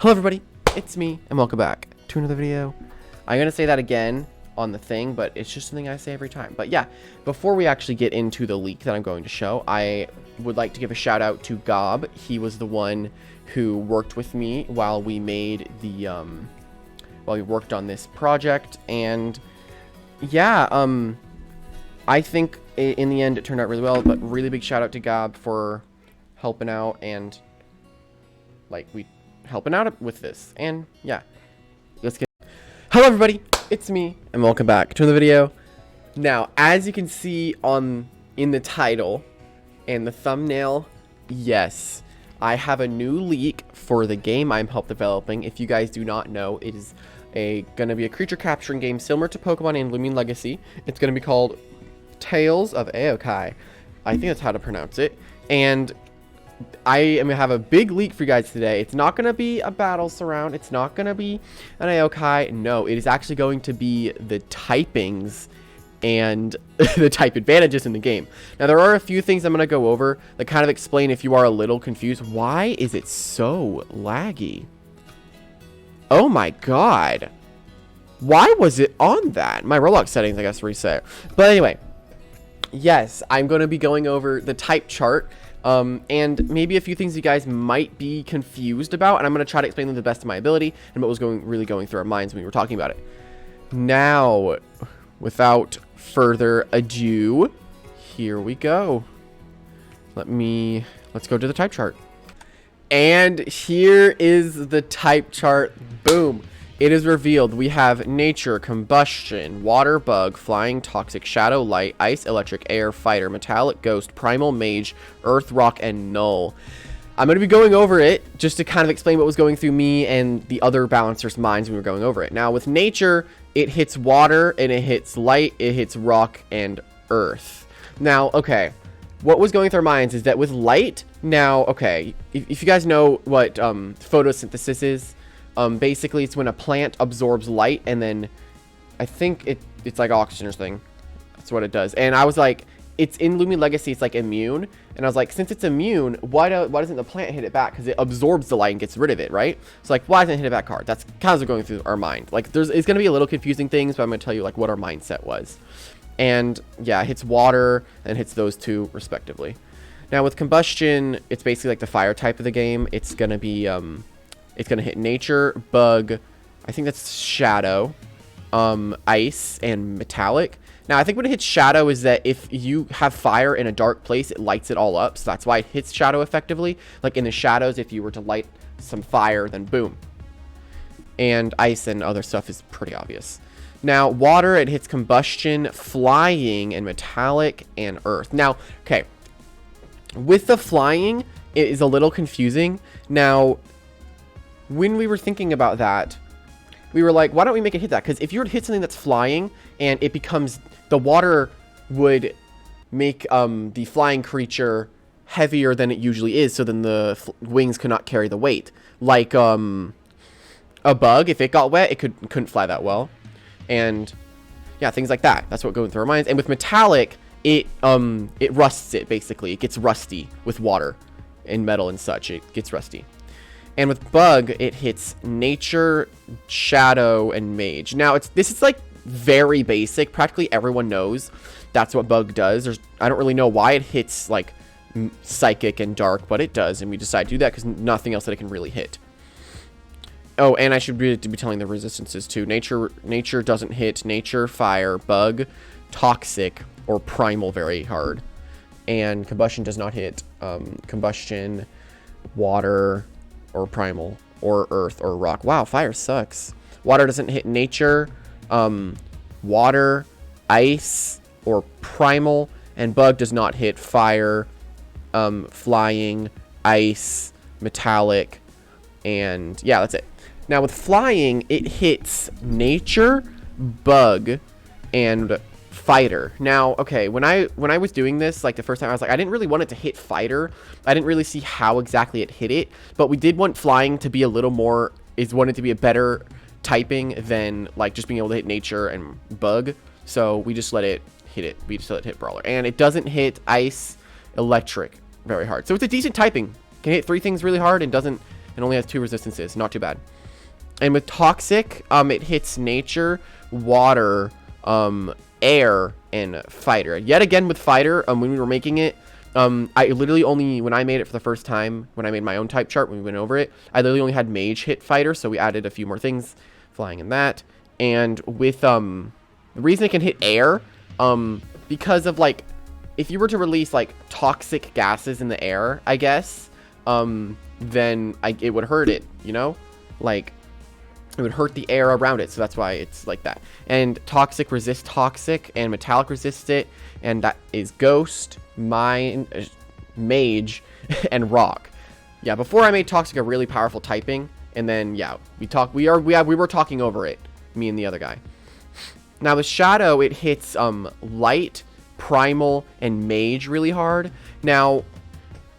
Hello everybody, it's me, and welcome back to another video. I'm gonna say that again on the thing, but it's just something I say every time. But yeah, before we actually get into the leak that I'm going to show, I would like to give a shout out to Gob. He was the one who worked with me while we made the, while we worked on this project, and yeah, I think in the end it turned out really well, but really big shout out to Gob for helping out and helping out with this. And yeah, let's get. Hello everybody, it's me, and welcome back to another video. Now, as you can see in the title and the thumbnail, yes, I have a new leak for the game I'm help developing. If you guys do not know, it is gonna be a creature capturing game similar to Pokemon and Lumion Legacy. It's gonna be called Tales of Eokai. I think that's how to pronounce it. And I am going to have a big leak for you guys today. It's not going to be a battle surround. It's not going to be an Eokai. No, it is actually going to be the typings and the type advantages in the game. Now, there are a few things I'm going to go over that kind of explain if you are a little confused. Why is it so laggy? Oh my god. Why was it on that? My Roblox settings, I guess, reset. But anyway, yes, I'm going to be going over the type chart. And maybe a few things you guys might be confused about, and I'm going to try to explain them to the best of my ability and what was really going through our minds when we were talking about it. Now, without further ado, here we go. Let's go to the type chart. And here is the type chart. Boom. It is revealed. We have nature, combustion, water, bug, flying, toxic, shadow, light, ice, electric, air, fighter, metallic, ghost, primal, mage, earth, rock, and null. I'm going to be going over it just to kind of explain what was going through me and the other balancers' minds when we were going over it. Now, with nature, it hits water, and it hits light, it hits rock, and earth. Now, okay, what was going through our minds is that with light, now, okay, if you guys know what photosynthesis is, basically it's when a plant absorbs light, and then I think it's like oxygen or something. That's what it does. And I was like, it's in Lumion Legacy, it's like immune, and I was like, since it's immune, why doesn't the plant hit it back? Because it absorbs the light and gets rid of it, right? So like, why doesn't it hit it back hard? That's kind of going through our mind. Like, it's gonna be a little confusing things, but I'm gonna tell you like what our mindset was. And yeah, it hits water and hits those two respectively. Now with combustion, it's basically like the fire type of the game. It's gonna be it's going to hit nature, bug, I think that's shadow, ice, and metallic. Now, I think when it hits shadow is that if you have fire in a dark place, it lights it all up. So that's why it hits shadow effectively. Like in the shadows, if you were to light some fire, then boom. And ice and other stuff is pretty obvious. Now, water, it hits combustion, flying, and metallic, and earth. Now, okay, with the flying, it is a little confusing. Now, when we were thinking about that, we were like, why don't we make it hit that? Because if you were to hit something that's flying and it becomes, the water would make the flying creature heavier than it usually is, so then the wings could not carry the weight. Like a bug, if it got wet, it couldn't fly that well. And yeah, things like that. That's what goes through our minds. And with metallic, it rusts it, basically. It gets rusty with water and metal and such. It gets rusty. And with bug, it hits nature, shadow, and mage. Now, this is like very basic. Practically everyone knows that's what bug does. I don't really know why it hits like psychic and dark, but it does. And we decided to do that because nothing else that it can really hit. Oh, and I should be telling the resistances too. Nature doesn't hit nature, fire, bug, toxic, or primal very hard. And combustion does not hit combustion, water, or primal, or earth, or rock. Wow, fire sucks. Water doesn't hit nature, water, ice, or primal, and bug does not hit fire, flying, ice, metallic, and yeah, that's it. Now with flying, it hits nature, bug, and fighter. Now, okay, when I was doing this, like the first time, I was like, I didn't really want it to hit fighter. I didn't really see how exactly it hit it, but we did want flying to be a little more, wanted to be a better typing than like just being able to hit nature and bug. So we just let it hit it. We just let it hit brawler, and it doesn't hit ice, electric very hard. So it's a decent typing. Can hit 3 things really hard and doesn't It only has 2 resistances. Not too bad. And with toxic, it hits nature, water, air, and fighter. Yet again with fighter, when we were making it, I literally only, when I made it for the first time, when I made my own type chart, when we went over it, I literally only had mage hit fighter, so we added a few more things, flying in that. And with, the reason it can hit air, because of, like, if you were to release, like, toxic gases in the air, I guess, then it would hurt it, you know? Like, it would hurt the air around it, so that's why it's like that. And toxic resists toxic, and metallic resists it, and that is ghost, mine, mage, and rock. Yeah, before I made toxic a really powerful typing, and then yeah, we were talking over it, me and the other guy. Now with shadow, it hits light, primal, and mage really hard. Now,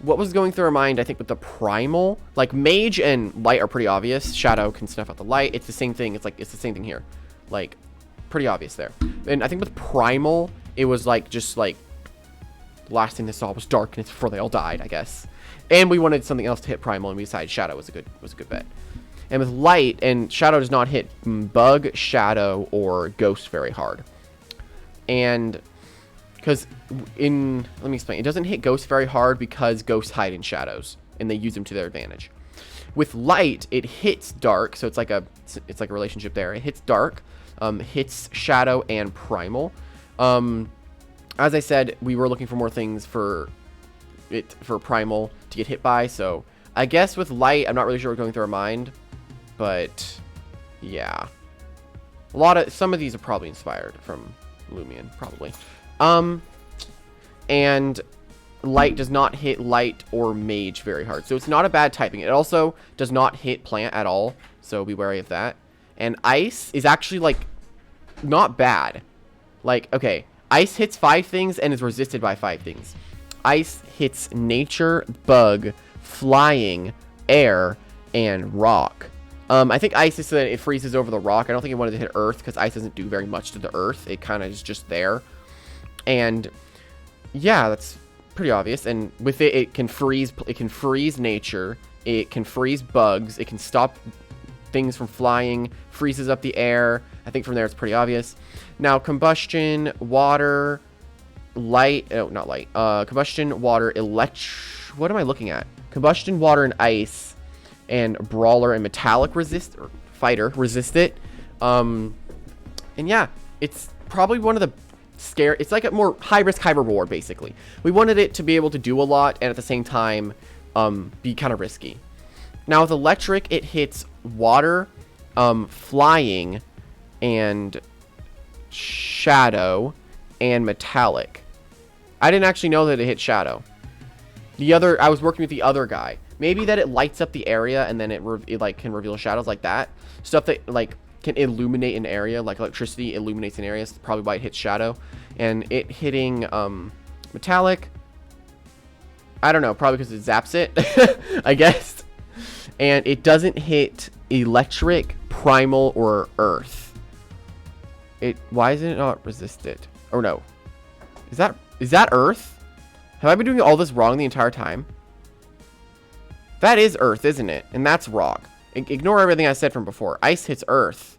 what was going through our mind, I think, with the primal, like mage and light are pretty obvious. Shadow can snuff out the light. It's the same thing. It's the same thing here, like pretty obvious there. And I think with primal, it was like just like last thing they saw was darkness before they all died, I guess. And we wanted something else to hit primal, and we decided shadow was a good bet. And with light, and shadow does not hit bug, shadow, or ghost very hard. And because let me explain, it doesn't hit ghosts very hard because ghosts hide in shadows, and they use them to their advantage. With light, it hits dark, so it's like a relationship there. It hits dark, hits shadow and primal. As I said, we were looking for more things for primal to get hit by, so I guess with light, I'm not really sure what's going through our mind, but yeah, some of these are probably inspired from Lumion, probably. And light does not hit light or mage very hard, so it's not a bad typing. It also does not hit plant at all, so be wary of that. And ice is actually, like, not bad. Like, okay, ice hits 5 things and is resisted by 5 things. Ice hits nature, bug, flying, air, and rock. I think ice is so that it freezes over the rock. I don't think it wanted to hit earth because ice doesn't do very much to the earth. It kind of is just there. And yeah, that's pretty obvious. And with it, it can freeze nature. It can freeze bugs. It can stop things from flying, freezes up the air. I think from there it's pretty obvious. Now, combustion, water, light, oh, not light, combustion, water, what am I looking at? Combustion, water, and ice, and brawler and metallic fighter resist it. And yeah, it's probably one of the it's like a more high risk, high reward, basically. We wanted it to be able to do a lot and at the same time be kind of risky. Now with electric, it hits water, flying, and shadow, and metallic. I didn't actually know that it hit shadow. I was working with the other guy. Maybe that it lights up the area and then it like can reveal shadows like that. Stuff that like can illuminate an area, like electricity illuminates an area. That's probably why it hits shadow. And it hitting metallic, I don't know, probably because it zaps it, I guess. And it doesn't hit electric, primal, or earth. Why isn't it not resisted? Oh no, is that earth? Have I been doing all this wrong the entire time? That is earth, isn't it? And that's rock. Ignore everything I said from before. Ice hits earth.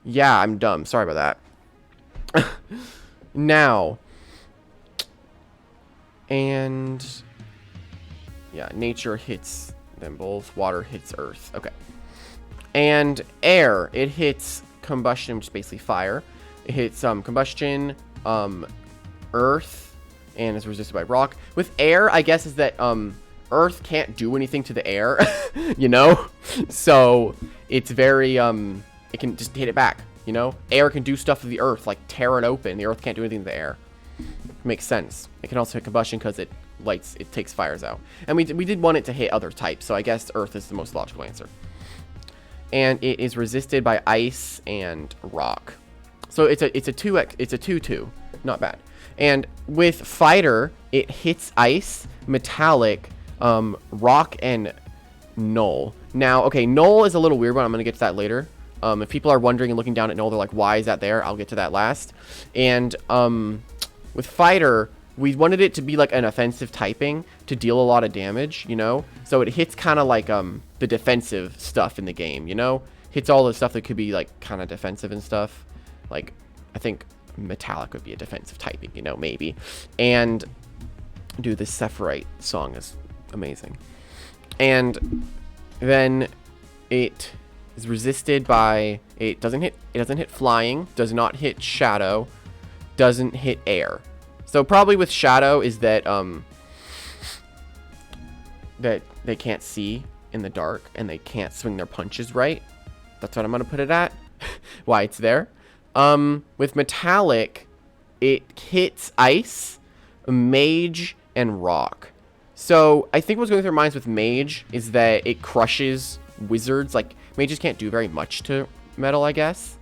Yeah, I'm dumb. Sorry about that. Now. And yeah, nature hits them both. Water hits earth. Okay. And air, it hits combustion, which is basically fire. It hits combustion, earth, and is resisted by rock. With air, I guess is that earth can't do anything to the air, you know? So it's very it can just hit it back, you know? Air can do stuff to the earth, like tear it open. The earth can't do anything to the air. Makes sense. It can also hit combustion because it takes fires out. And we did want it to hit other types, so I guess earth is the most logical answer. And it is resisted by ice and rock. So it's a 2-2. Not bad. And with fighter, it hits ice, metallic, rock, and null. Now, okay, null is a little weird one. I'm going to get to that later. If people are wondering and looking down at null, they're like, why is that there? I'll get to that last. And with fighter, we wanted it to be like an offensive typing to deal a lot of damage, you know? So it hits kind of like the defensive stuff in the game, you know? Hits all the stuff that could be like kind of defensive and stuff. Like, I think metallic would be a defensive typing, you know, maybe. And dude, this Sephirite song is amazing. And then it is resisted by, it doesn't hit flying, does not hit shadow, doesn't hit air. So probably with shadow is that that they can't see in the dark and they can't swing their punches right. That's what I'm gonna put it at. Why it's there. With metallic, it hits ice, mage, and rock. So I think what's going through minds with mage is that it crushes wizards. Like, mages can't do very much to metal, I guess.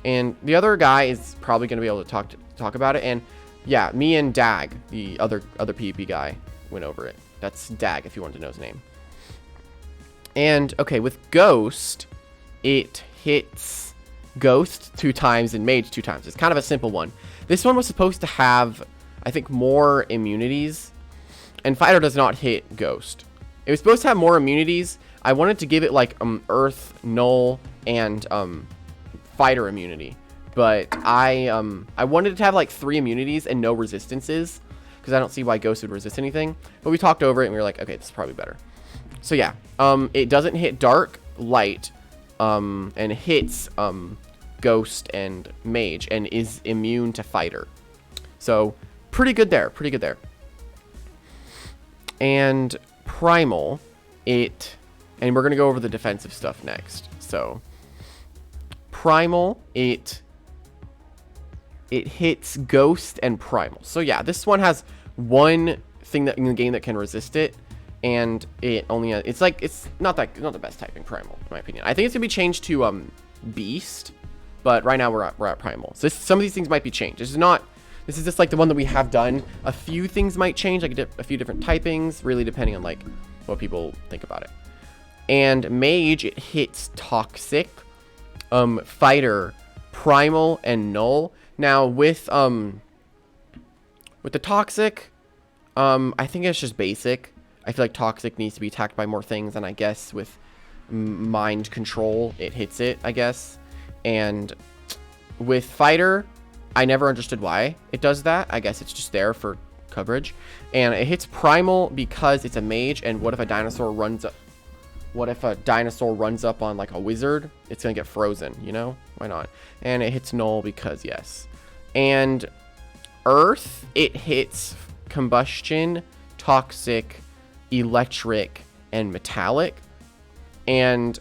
And the other guy is probably going to be able to talk about it. And yeah, me and Dag, the other PvP guy, went over it. That's Dag, if you wanted to know his name. And okay, with Ghost, it hits Ghost 2 times and Mage 2 times. It's kind of a simple one. This one was supposed to have, I think, more immunities. And Fighter does not hit Ghost. It was supposed to have more immunities. I wanted to give it like Earth, Null, and Fighter immunity. But I wanted it to have like 3 immunities and no resistances, because I don't see why Ghost would resist anything. But we talked over it and we were like, okay, this is probably better. So yeah, it doesn't hit Dark, Light, and it hits Ghost and Mage, and is immune to Fighter. So pretty good there, pretty good there. And Primal, and we're going to go over the defensive stuff next. So Primal, it hits Ghost and Primal. So yeah, this one has one thing that in the game that can resist it, and it only has, it's not the best typing Primal in my opinion. I think it's gonna be changed to Beast, but right now we're at Primal. So some of these things might be changed. This is just like the one that we have done. A few things might change, like a few different typings, really depending on like what people think about it. And Mage, it hits Toxic, Fighter, Primal, and Null. Now with the Toxic, I think it's just basic. I feel like Toxic needs to be attacked by more things, and I guess with Mind Control, it hits it, I guess. And with Fighter, I never understood why it does that. I guess it's just there for coverage. And it hits Primal because it's a mage, and what if a dinosaur runs up? What if a dinosaur runs up on like a wizard? It's gonna get frozen, you know? Why not? And it hits Null because yes. And Earth, it hits Combustion, Toxic, Electric, and Metallic. And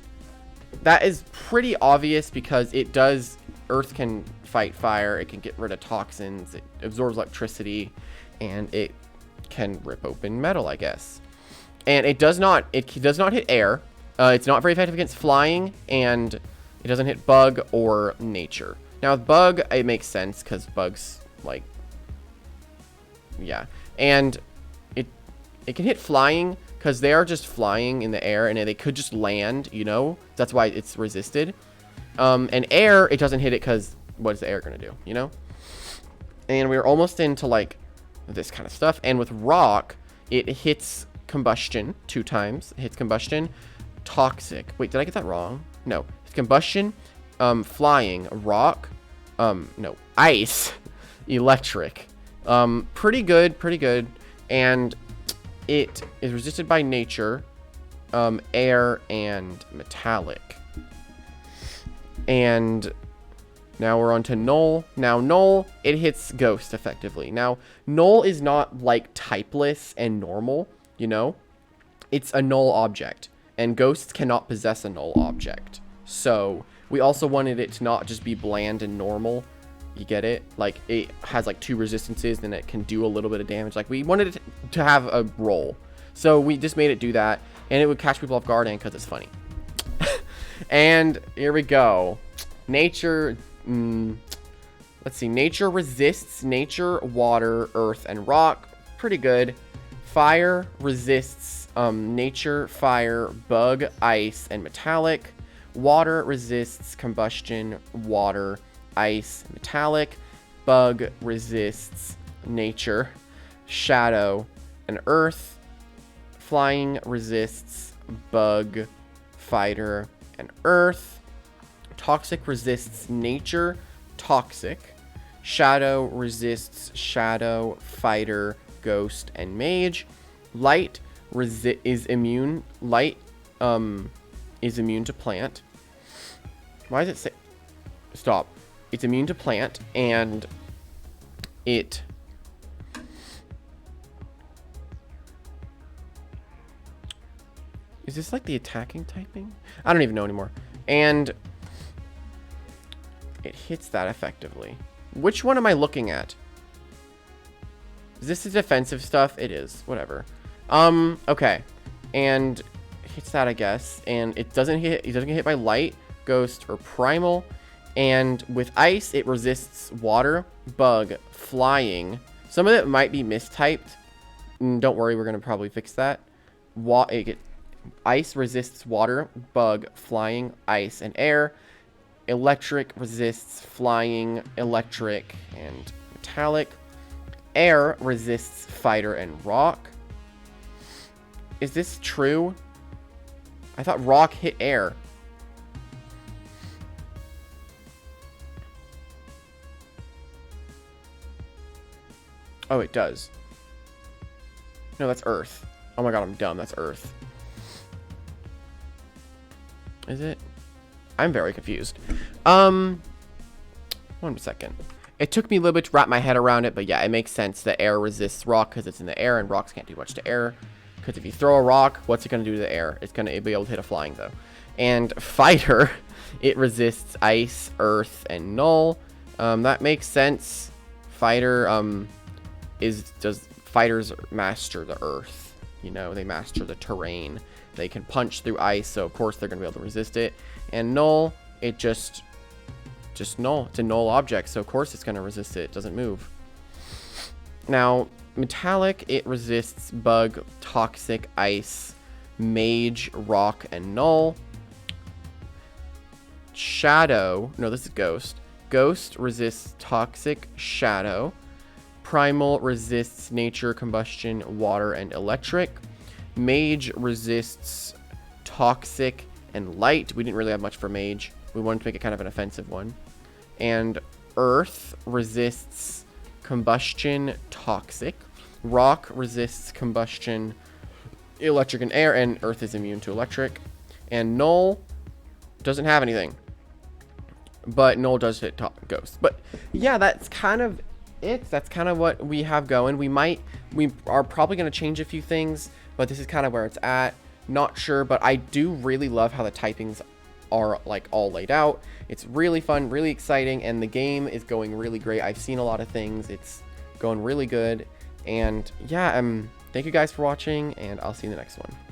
that is pretty obvious because it does, Earth can fight fire, it can get rid of toxins, it absorbs electricity, and it can rip open metal, I guess. And it does not hit air. It's not very effective against flying, and it doesn't hit bug or nature. Now with bug, it makes sense because bugs, like, yeah. And it can hit flying because they are just flying in the air, and they could just land, you know? That's why it's resisted. And air, it doesn't hit it because what is the air going to do, you know? And we're almost into like this kind of stuff. And with rock, it hits Combustion 2 times. It hits Combustion, Toxic. Wait, did I get that wrong? No. It's Combustion, Flying, Rock, no, Ice, Electric. Pretty good. And it is resisted by nature, air, and metallic. And now we're on to Null. Now Null, it hits Ghost effectively. Now Null is not like typeless and normal, you know? It's a null object, and Ghosts cannot possess a null object. So we also wanted it to not just be bland and normal. You get it? Like, it has like 2 resistances, and it can do a little bit of damage. Like, we wanted it to have a role. So we just made it do that, and it would catch people off guard, and because it's funny. And here we go. Nature, let's see. Nature resists nature, water, earth, and rock. Pretty good. Fire resists nature, fire, bug, ice, and metallic. Water resists combustion, water, ice, metallic. Bug resists nature, shadow, and earth. Flying resists bug, fighter, and earth. Toxic resists nature, toxic. Shadow resists shadow, fighter, ghost, and mage. Light is immune. Light is immune to plant. Why does it say? Stop. It's immune to plant, and it is this like the attacking typing? I don't even know anymore. And it hits that effectively. Which one am I looking at? Is this the defensive stuff? It is. Whatever. Okay. And hits that, I guess. And it doesn't get hit by light, ghost, or primal. And with ice, it resists water, bug, flying. Some of it might be mistyped. Don't worry, we're gonna probably fix that. Ice resists water, bug, flying, ice, and air. Electric resists flying, electric, and metallic. Air resists fighter and rock. Is this true? I thought rock hit air. Oh, it does. No, that's earth. Oh my god, I'm dumb. That's earth. Is it? I'm very confused. 1 second. It took me a little bit to wrap my head around it, but yeah, it makes sense that air resists rock because it's in the air, and rocks can't do much to air. Because if you throw a rock, what's it going to do to the air? It's going to be able to hit a flying, though. And fighter, it resists ice, earth, and null. That makes sense. Fighter, fighters master the earth. You know, they master the terrain. They can punch through ice, so of course they're going to be able to resist it. And null, it just null. It's a null object, so of course it's going to resist it. It doesn't move. Now, metallic, it resists bug, toxic, ice, mage, rock, and null. Shadow, no, this is ghost. Ghost resists toxic, shadow. Primal resists nature, combustion, water, and electric. Mage resists toxic and light. We didn't really have much for mage. We wanted to make it kind of an offensive one. And earth resists combustion, toxic. Rock resists combustion, electric, and air. And earth is immune to electric. And null doesn't have anything. But null does hit ghost. But yeah, that's kind of it. That's kind of what we have going. We are probably going to change a few things, but this is kind of where it's at. Not sure, but I do really love how the typings are like all laid out. It's really fun, really exciting, and the game is going really great. I've seen a lot of things. It's going really good. And yeah, thank you guys for watching, and I'll see you in the next one.